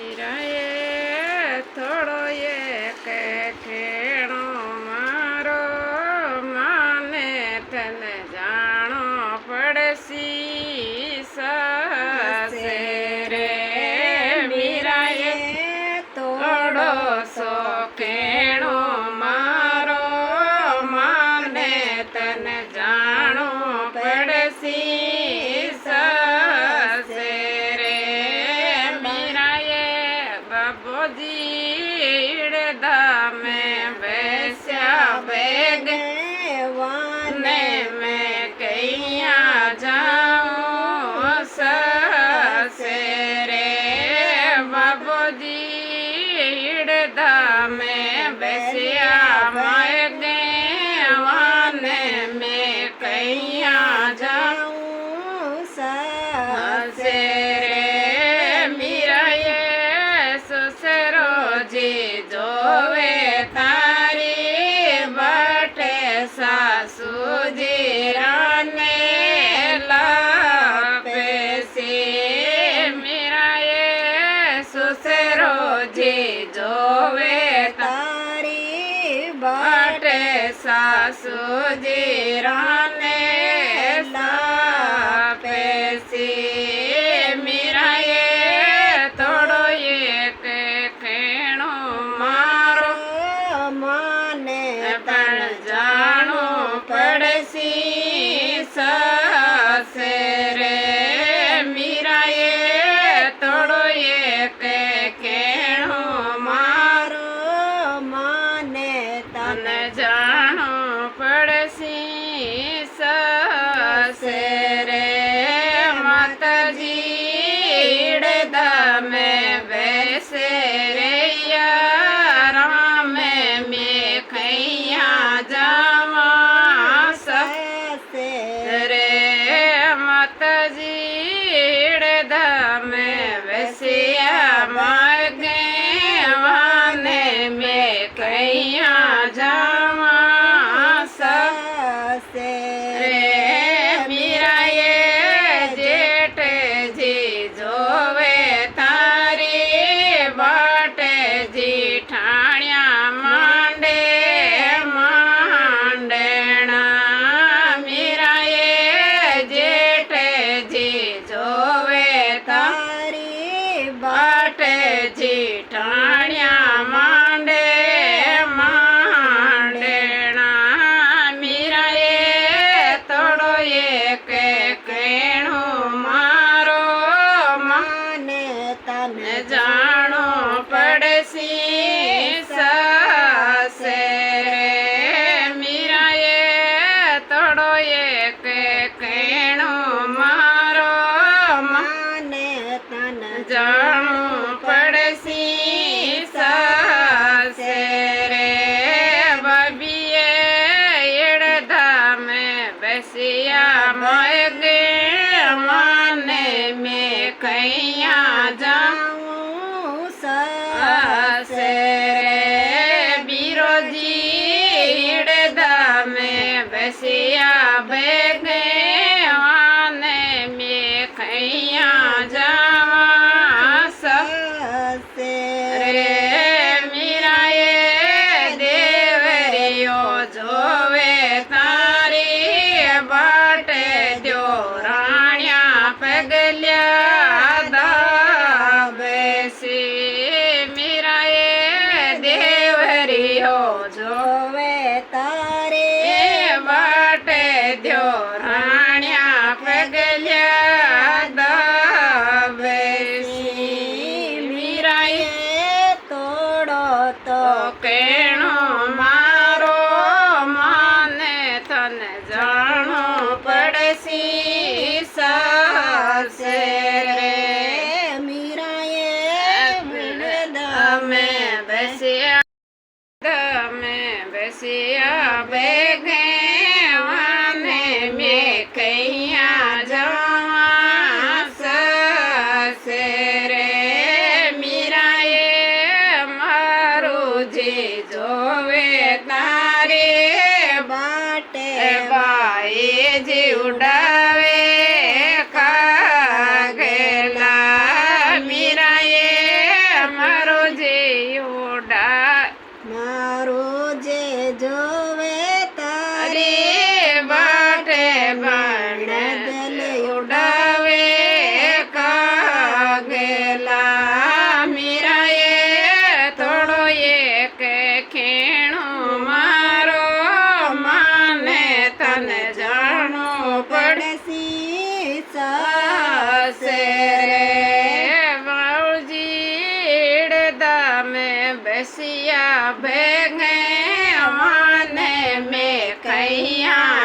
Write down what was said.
મીરાએ થોડો એક ખેણો મારો માને તને જાણો પડસી સાસે રે મીરાએ થોડો સો ખેણો મારો માને તને જાણો પડસી સાસે રે बाबूजी में बैस्या बैग वाने में कैया जाऊं ससे रे बाबूजी में बैस्या बैग वाने में कैया जाऊं ससे रे जी जोवे तारी बटे सासू जी राने लापेसी मेरा ये सुसरो जी जोवे तारी बटे सासू जी राने लापेसी मेरा ये थोड़ो ये जानो पड़सी सासे रे मीराए थोड़ो एक खेणो मारो माने तन जानो पड़सी सासे रे माताजी दा में बैसे रे जावा ससे रे माताजी में वैसिया मार्गे वाने में कैया जावा ससे रे मीरा ये जेठ जी जोवे तारी बाटे जी ठाणिया मांडे जीठाणिया मांडे मांडेना मीरा ये थोड़ो एक खेणो मारो माने तने जानो पड़सी सासे रे मीरा ये थोड़ो एक खेणो मारो माने तने जानो पड़सी सासे रे बबिए एड़धा में बसिया मोगे माने में कैया जाऊं सासे रे बीरोजी एड़धा में बसिया बेगे माने में कैया जावा रे मीरा ये देवरियो जोवे तारी बाटे दो राणिया पगलिया दाबेसी मीरा ये देवरियो जोवे तारी बाटे दो राणिया पगलिया तो केणो मारो माने तने जानो पड़सी सासे रे मीरा ये में बसिया बेगे वाने में कैया जावा सासे रे मीरा ये जी जोवे तारे बाटे बाई जी उड़ावे का गेला मीरा ये વસિયા ભેગે વાને મેં કૈયા